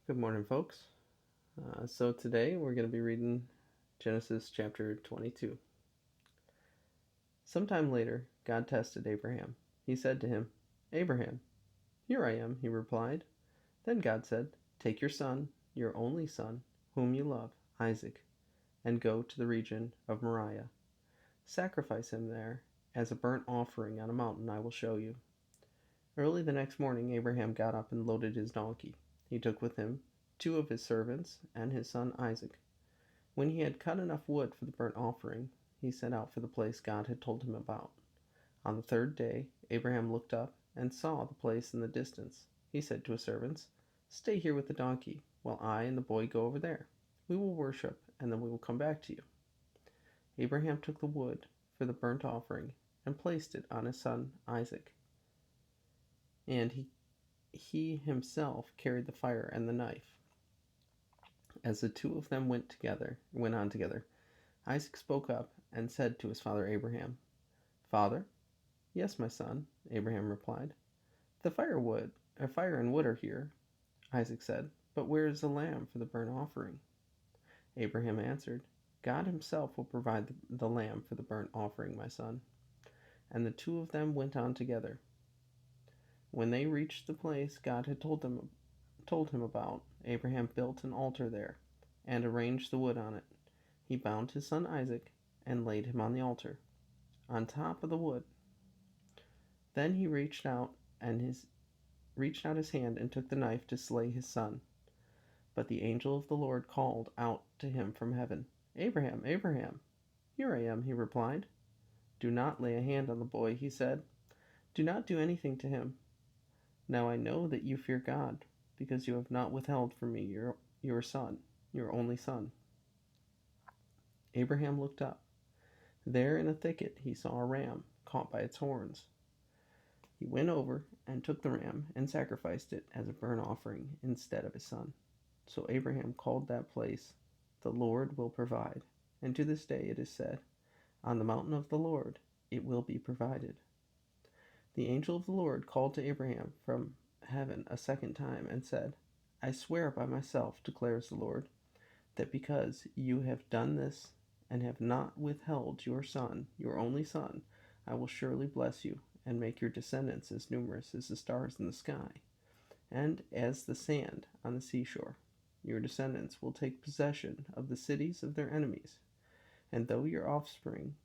Good morning, folks. So today we're going to be reading Genesis chapter 22. Sometime later, God tested Abraham. He said to him, "Abraham." "Here I am," he replied. Then God said, "Take your son, your only son, whom you love, Isaac, and go to the region of Moriah. Sacrifice him there as a burnt offering on a mountain I will show you." Early the next morning, Abraham got up and loaded his donkey. He took with him two of his servants and his son Isaac. When he had cut enough wood for the burnt offering, he set out for the place God had told him about. On the third day, Abraham looked up and saw the place in the distance. He said to his servants, "Stay here with the donkey, while I and the boy go over there. We will worship, and then we will come back to you." Abraham took the wood for the burnt offering and placed it on his son Isaac, and he himself carried the fire and the knife. As the two of them went on together, Isaac spoke up and said to his father Abraham, "Father?" "Yes, my son," Abraham replied. "The fire and wood are here," Isaac said, "but where is the lamb for the burnt offering?" Abraham answered, "God himself will provide the lamb for the burnt offering, my son." And the two of them went on together. When they reached the place God had told him about, Abraham built an altar there and arranged the wood on it. He bound his son Isaac and laid him on the altar, on top of the wood. Then he reached out his hand and took the knife to slay his son. But the angel of the Lord called out to him from heaven, "Abraham, Abraham." "Here I am," he replied. "Do not lay a hand on the boy," he said. "Do not do anything to him. Now I know that you fear God, because you have not withheld from me your son, your only son." Abraham looked up. There in a thicket he saw a ram caught by its horns. He went over and took the ram and sacrificed it as a burnt offering instead of his son. So Abraham called that place, "The Lord will provide." And to this day it is said, "On the mountain of the Lord it will be provided." The angel of the Lord called to Abraham from heaven a second time and said, "I swear by myself, declares the Lord, that because you have done this and have not withheld your son, your only son, I will surely bless you and make your descendants as numerous as the stars in the sky and as the sand on the seashore. Your descendants will take possession of the cities of their enemies, and through your offspring,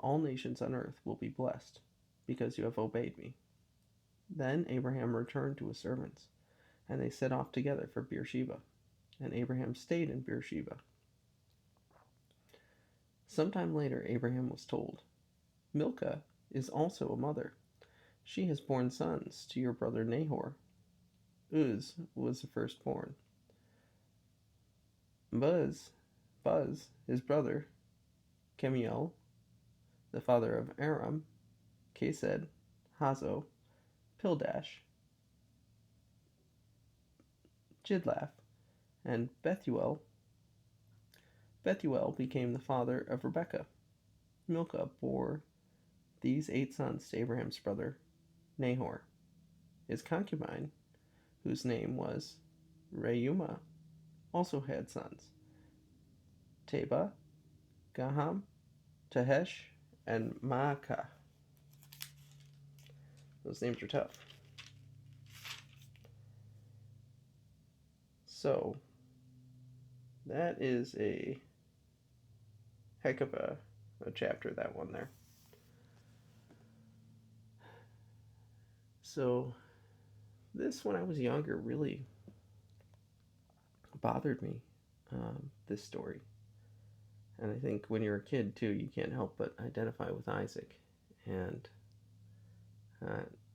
all nations on earth will be blessed, because you have obeyed me." Then Abraham returned to his servants, and they set off together for Beersheba, and Abraham stayed in Beersheba. Sometime later Abraham was told, "Milcah is also a mother. She has borne sons to your brother Nahor." Uz was the firstborn. Buz, his brother, Chemiel, the father of Aram, Kesed, Hazo, Pildash, Jidlaph, and Bethuel. Bethuel became the father of Rebekah. Milcah bore these 8 sons to Abraham's brother Nahor. His concubine, whose name was Reumah, also had sons: Teba, Gaham, Tahesh, and Maacah. Those names are tough. So, that is a heck of a chapter, that one there. So, this, when I was younger, really bothered me, this story. And I think when you're a kid, too, you can't help but identify with Isaac and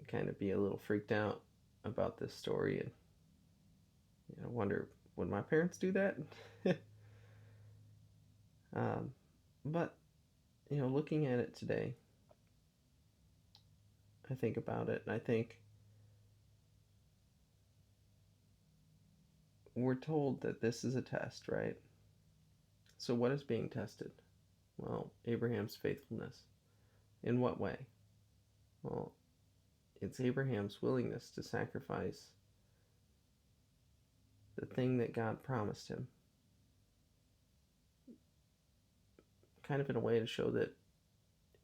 kind of be a little freaked out about this story and wonder, would my parents do that? um, but, looking at it today, I think about it and I think we're told that this is a test, right? So what is being tested? Well, Abraham's faithfulness. In what way? Well, it's Abraham's willingness to sacrifice the thing that God promised him, kind of in a way to show that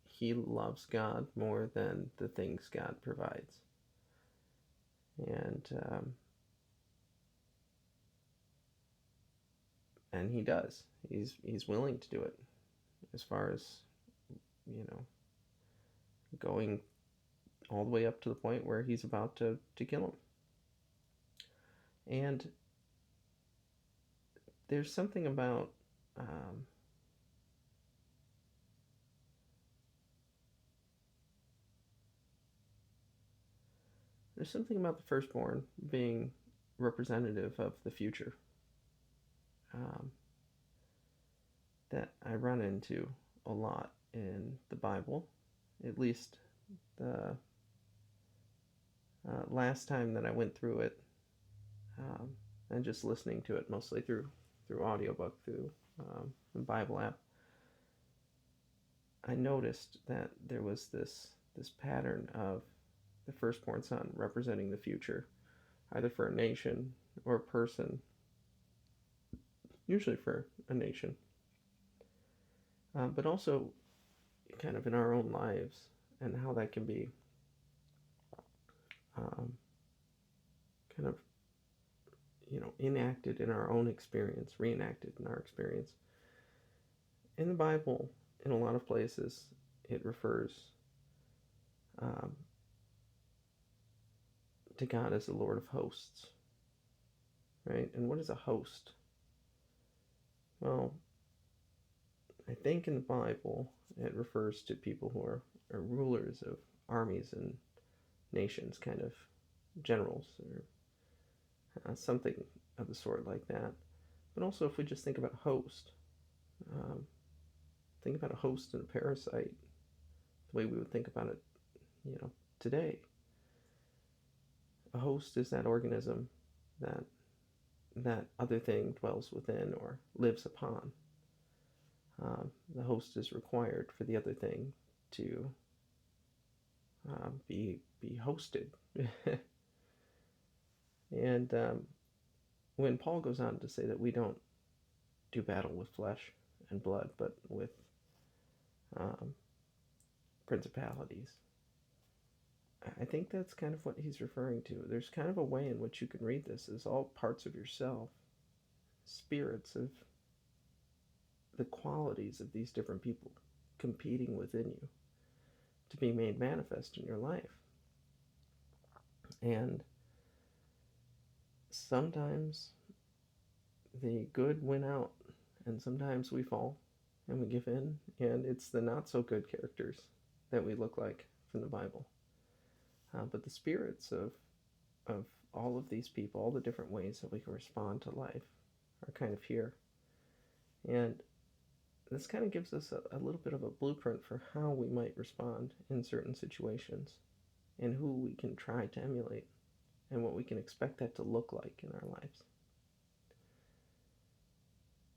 he loves God more than the things God provides. And he does. He's willing to do it, as far as, you know, going all the way up to the point where he's about to kill him. And there's something about the firstborn being representative of the future um, that I run into a lot in the Bible. At least the last time that I went through it, and just listening to it mostly through audiobook, through the Bible app, I noticed that there was this pattern of the firstborn son representing the future, either for a nation or a person, usually for a nation, but also kind of in our own lives, and how that can be kind of, enacted in our own experience, reenacted in our experience. In the Bible, in a lot of places, it refers to God as the Lord of hosts, right? And what is a host? Well, I think in the Bible it refers to people who are rulers of armies and nations, kind of generals, or something of the sort like that. But also, if we just think about host, think about a host and a parasite, the way we would think about it, today. A host is that organism that other thing dwells within or lives upon. The host is required for the other thing to be hosted. And when Paul goes on to say that we don't do battle with flesh and blood, but with principalities, I think that's kind of what he's referring to. There's kind of a way in which you can read this as all parts of yourself, spirits of the qualities of these different people competing within you to be made manifest in your life. And sometimes the good win out, and sometimes we fall and we give in, and it's the not so good characters that we look like from the Bible. But the spirits of all of these people, all the different ways that we can respond to life, are kind of here. And this kind of gives us a little bit of a blueprint for how we might respond in certain situations, and who we can try to emulate, and what we can expect that to look like in our lives.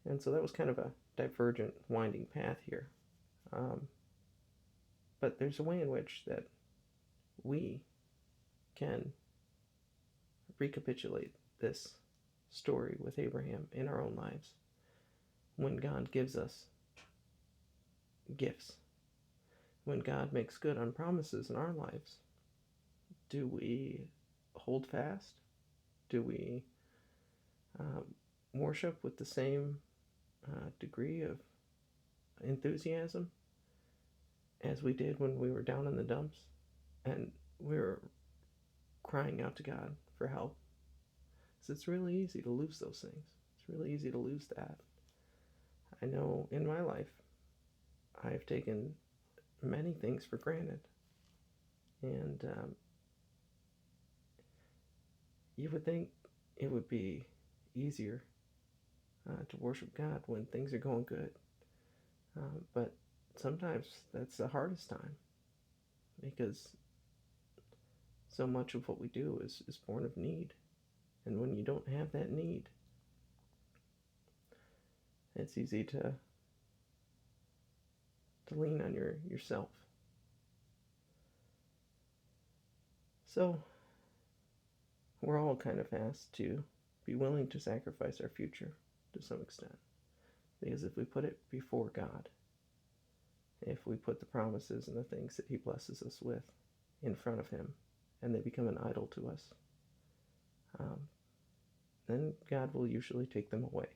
And so that was kind of a divergent, winding path here. But there's a way in which that we can recapitulate this story with Abraham in our own lives when God gives us gifts, when God makes good on promises in our lives. Do we hold fast? Do we worship with the same degree of enthusiasm as we did when we were down in the dumps and we were crying out to God for help? So it's really easy to lose those things. It's really easy to lose that. I know in my life, I've taken many things for granted. And you would think it would be easier to worship God when things are going good. But sometimes that's the hardest time, because so much of what we do is born of need. And when you don't have that need, it's easy to lean on yourself. So we're all kind of asked to be willing to sacrifice our future to some extent. Because if we put it before God, if we put the promises and the things that He blesses us with in front of Him, and they become an idol to us, then God will usually take them away.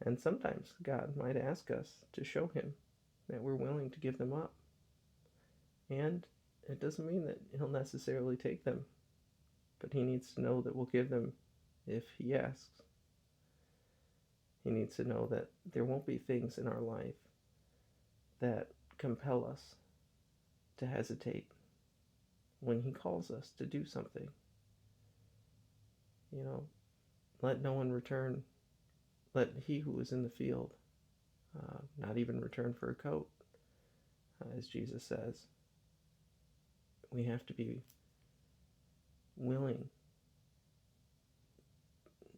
And sometimes God might ask us to show Him that we're willing to give them up. And it doesn't mean that He'll necessarily take them, but He needs to know that we'll give them if He asks. He needs to know that there won't be things in our life that compel us to hesitate when He calls us to do something. Let no one return, let he who is in the field not even return for a coat, as Jesus says. We have to be willing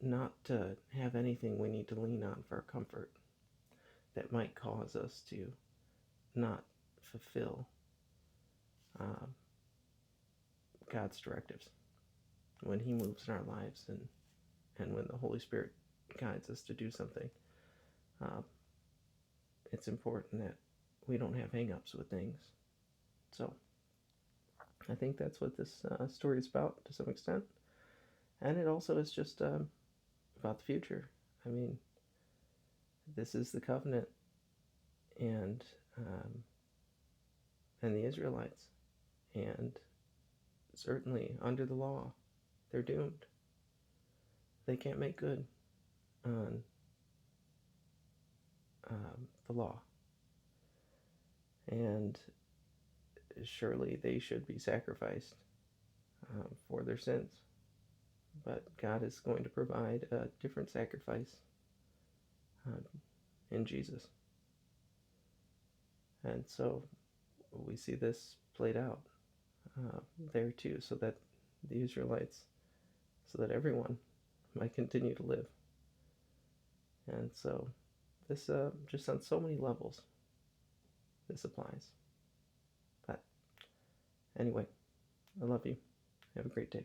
not to have anything we need to lean on for comfort that might cause us to not fulfill God's directives when He moves in our lives and when the Holy Spirit guides us to do something. It's important that we don't have hang-ups with things. So I think that's what this story is about to some extent. And it also is just about the future. I mean, this is the covenant and the Israelites. And certainly under the law, they're doomed. They can't make good on the law. And surely they should be sacrificed for their sins. But God is going to provide a different sacrifice in Jesus. And so we see this played out there too, so that the Israelites, so that everyone might continue to live. And so this just on so many levels, this applies. But anyway, I love you. Have a great day.